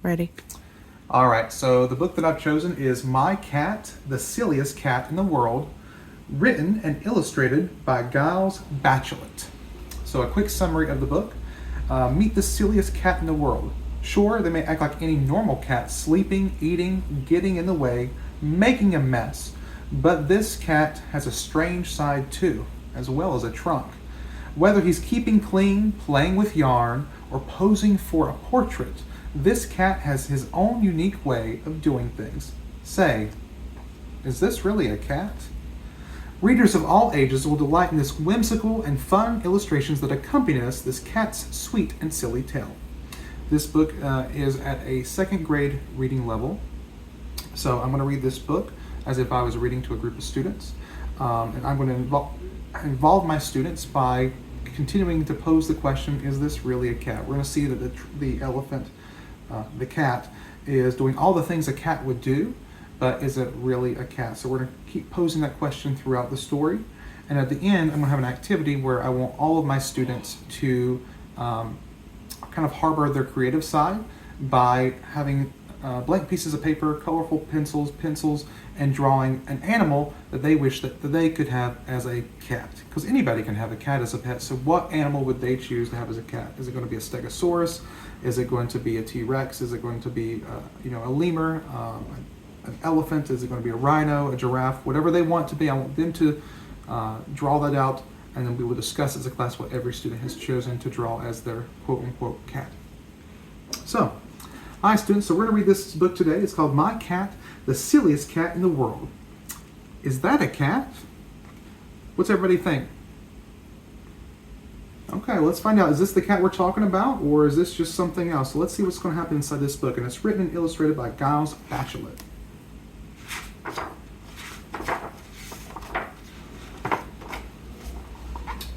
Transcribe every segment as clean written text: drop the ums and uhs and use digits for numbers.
Ready. All right, so the book that I've chosen is My Cat, the Silliest Cat in the World, written and illustrated by Gilles Bachelet. So a quick summary of the book. Meet the silliest cat in the world. Sure, they may act like any normal cat, sleeping, eating, getting in the way, making a mess. But this cat has a strange side too, as well as a trunk. Whether he's keeping clean, playing with yarn, or posing for a portrait, this cat has his own unique way of doing things. Say, is this really a cat? Readers of all ages will delight in this whimsical and fun illustrations that accompany this cat's sweet and silly tale. This book is at a second grade reading level. So I'm going to read this book as if I was reading to a group of students. And I'm going to involve my students by continuing to pose the question, is this really a cat? We're going to see that the elephant, the cat, is doing all the things a cat would do, but is it really a cat? So we're going to keep posing that question throughout the story. And at the end, I'm going to have an activity where I want all of my students to kind of harbor their creative side by having blank pieces of paper, colorful pencils, and drawing an animal that they wish that they could have as a cat. Because anybody can have a cat as a pet, so what animal would they choose to have as a cat? Is it going to be a stegosaurus? Is it going to be a T-Rex? Is it going to be a lemur, an elephant? Is it going to be a rhino, a giraffe? Whatever they want to be, I want them to draw that out, and then we will discuss as a class what every student has chosen to draw as their quote-unquote cat. So, hi students, so we're going to read this book today. It's called My Cat, the Silliest Cat in the World. Is that a cat? What's everybody think? Okay, let's find out. Is this the cat we're talking about, or is this just something else? So let's see what's going to happen inside this book. And it's written and illustrated by Gilles Bachelet.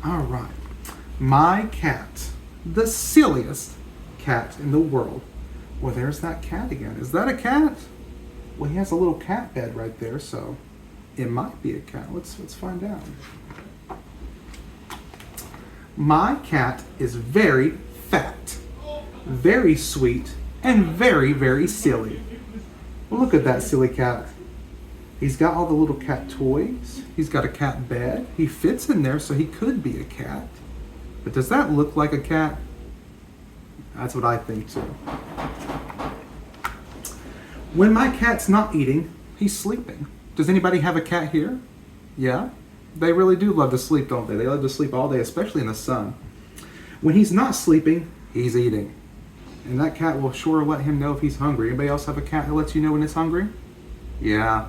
All right. My cat, the silliest cat in the world. Well, there's that cat again. Is that a cat? Well, he has a little cat bed right there, so it might be a cat. Let's find out. My cat is very fat, very sweet, and very, very silly. Well, look at that silly cat. He's got all the little cat toys. He's got a cat bed. He fits in there, so he could be a cat. But does that look like a cat? That's what I think too. When my cat's not eating, he's sleeping. Does anybody have a cat here? Yeah? They really do love to sleep, don't they? They love to sleep all day, especially in the sun. When he's not sleeping, he's eating. And that cat will sure let him know if he's hungry. Anybody else have a cat that lets you know when it's hungry? Yeah.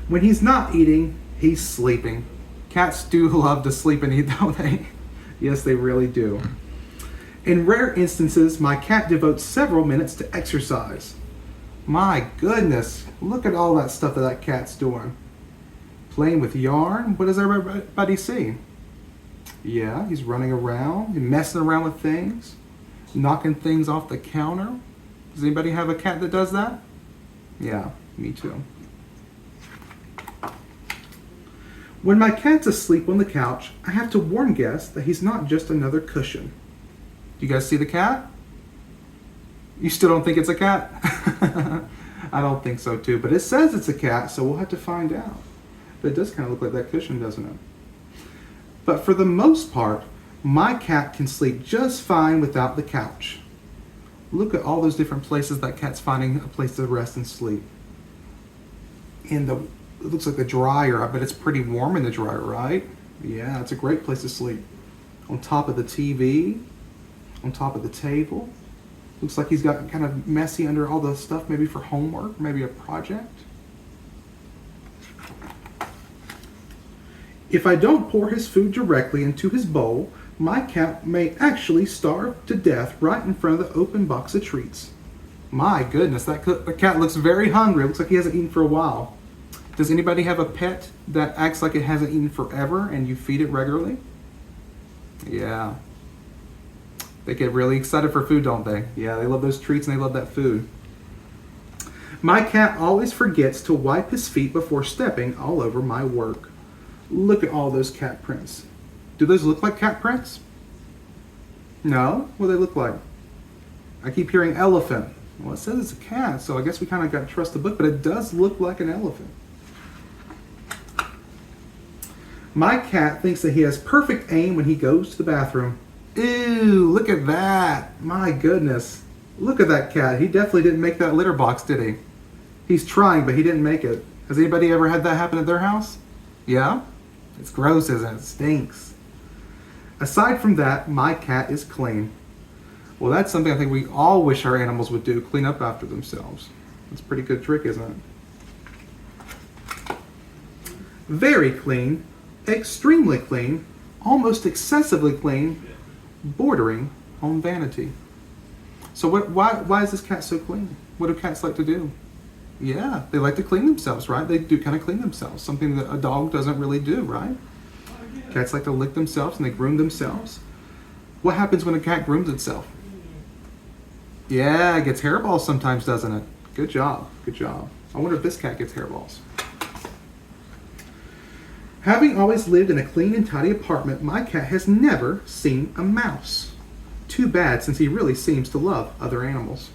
When he's not eating, he's sleeping. Cats do love to sleep and eat, don't they? Yes, they really do. In rare instances, my cat devotes several minutes to exercise. My goodness, look at all that stuff that cat's doing. Playing with yarn. What does everybody see? Yeah, he's running around, messing around with things, knocking things off the counter. Does anybody have a cat that does that? Yeah, me too. When my cat's asleep on the couch, I have to warn guests that he's not just another cushion. Do you guys see the cat? You still don't think it's a cat? I don't think so too, but it says it's a cat, so we'll have to find out. But it does kind of look like that cushion, doesn't it? But for the most part, my cat can sleep just fine without the couch. Look at all those different places that cat's finding a place to rest and sleep. It looks like the dryer, I bet it's pretty warm in the dryer, right? Yeah, it's a great place to sleep. On top of the TV, on top of the table. Looks like he's got kind of messy under all the stuff, maybe for homework, maybe a project. If I don't pour his food directly into his bowl, my cat may actually starve to death right in front of the open box of treats. My goodness, the cat looks very hungry. It looks like he hasn't eaten for a while. Does anybody have a pet that acts like it hasn't eaten forever and you feed it regularly? Yeah. They get really excited for food, don't they? Yeah, they love those treats and they love that food. My cat always forgets to wipe his feet before stepping all over my work. Look at all those cat prints. Do those look like cat prints? No? What do they look like? I keep hearing elephant. Well, it says it's a cat, so I guess we kind of got to trust the book, but it does look like an elephant. My cat thinks that he has perfect aim when he goes to the bathroom. Ew, look at that. My goodness. Look at that cat. He definitely didn't make that litter box, did he? He's trying, but he didn't make it. Has anybody ever had that happen at their house? Yeah? It's gross, isn't it? It stinks. Aside from that, my cat is clean. Well, that's something I think we all wish our animals would do, clean up after themselves. That's a pretty good trick, isn't it? Very clean, extremely clean, almost excessively clean, bordering on vanity. So why is this cat so clean? What do cats like to do? Yeah, they like to clean themselves, right? They do kind of clean themselves, something that a dog doesn't really do, right? Cats like to lick themselves and they groom themselves. What happens when a cat grooms itself? Yeah, it gets hairballs sometimes, doesn't it? Good job, good job. I wonder if this cat gets hairballs. Having always lived in a clean and tidy apartment, my cat has never seen a mouse. Too bad, since he really seems to love other animals.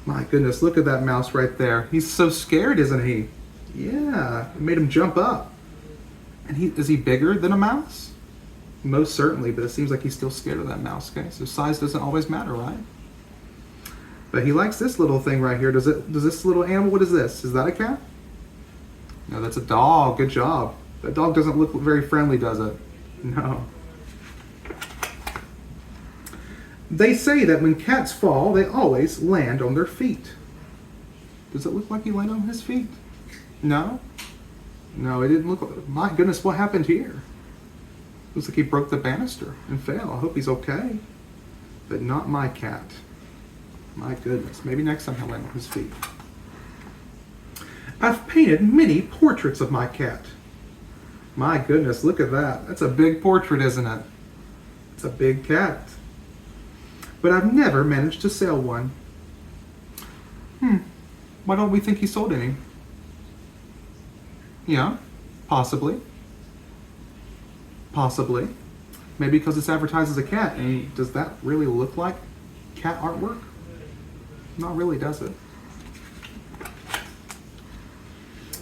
My goodness, look at that mouse right there. He's so scared, isn't he? Yeah, it made him jump up. And is he bigger than a mouse? Most certainly, but it seems like he's still scared of that mouse, okay? So size doesn't always matter, right? But he likes this little thing right here. Does this little animal, what is this? Is that a cat? No, that's a dog. Good job. That dog doesn't look very friendly, does it? No. They say that when cats fall, they always land on their feet. Does it look like he landed on his feet? No? No, it didn't look like... My goodness, what happened here? Looks like he broke the banister and fell. I hope he's okay. But not my cat. My goodness. Maybe next time he'll land on his feet. I've painted many portraits of my cat. My goodness, look at that. That's a big portrait, isn't it? It's a big cat. But I've never managed to sell one. Why don't we think he sold any? Yeah, possibly. Possibly. Maybe because it's advertised as a cat. And does that really look like cat artwork? Not really, does it?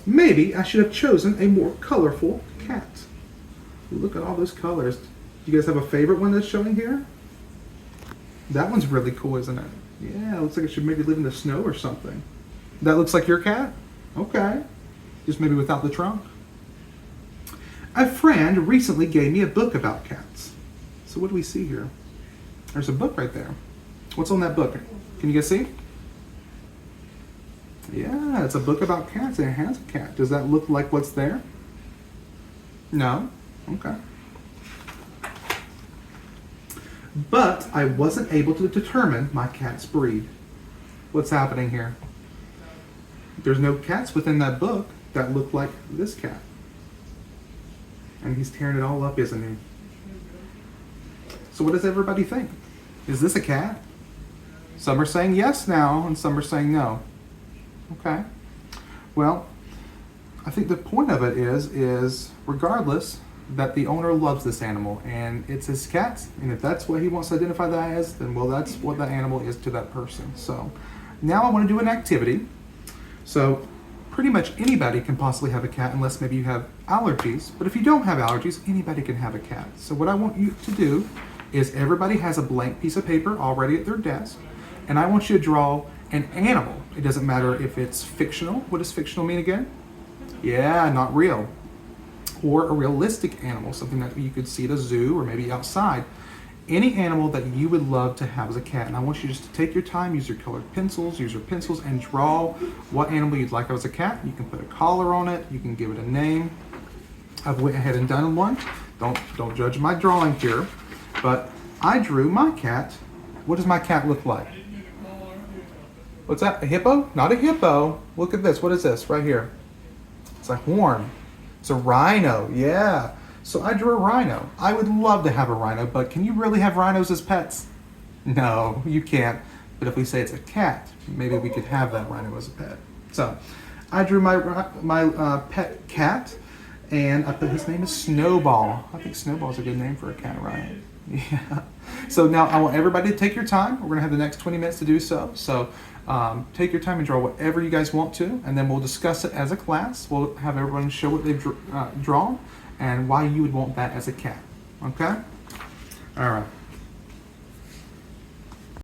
Maybe I should have chosen a more colorful cat. Look at all those colors. You guys have a favorite one that's showing here? That one's really cool, isn't it? Yeah, it looks like it should maybe live in the snow or something. That looks like your cat? Okay. Just maybe without the trunk. A friend recently gave me a book about cats. So what do we see here? There's a book right there. What's on that book? Can you guys see? Yeah, it's a book about cats and it has a cat. Does that look like what's there? No? Okay. But I wasn't able to determine my cat's breed. What's happening here? There's no cats within that book that look like this cat. And he's tearing it all up, isn't he? So what does everybody think? Is this a cat? Some are saying yes now, and some are saying no. Okay. Well, I think the point of it is regardless, that the owner loves this animal and it's his cat, and if that's what he wants to identify that as, then well, that's what that animal is to that person. So now I want to do an activity. So pretty much anybody can possibly have a cat unless maybe you have allergies, but if you don't have allergies, anybody can have a cat. So what I want you to do is everybody has a blank piece of paper already at their desk, and I want you to draw an animal. It doesn't matter if it's fictional. What does fictional mean again? Yeah, not real. Or a realistic animal, something that you could see at a zoo or maybe outside. Any animal that you would love to have as a cat. And I want you just to take your time, use your colored pencils, and draw what animal you'd like as a cat. You can put a collar on it, you can give it a name. I've went ahead and done one. Don't judge my drawing here, but I drew my cat. What does my cat look like? What's that, a hippo? Not a hippo. Look at this, what is this right here? It's a horn. It's a rhino, yeah. So I drew a rhino. I would love to have a rhino, but can you really have rhinos as pets? No, you can't. But if we say it's a cat, maybe we could have that rhino as a pet. So I drew my pet cat, and I put his name as Snowball. I think Snowball's a good name for a cat, right? Yeah. So now I want everybody to take your time. We're going to have the next 20 minutes to do so. So take your time and draw whatever you guys want to, and then we'll discuss it as a class. We'll have everyone show what they've drawn and why you would want that as a cat. Okay? All right.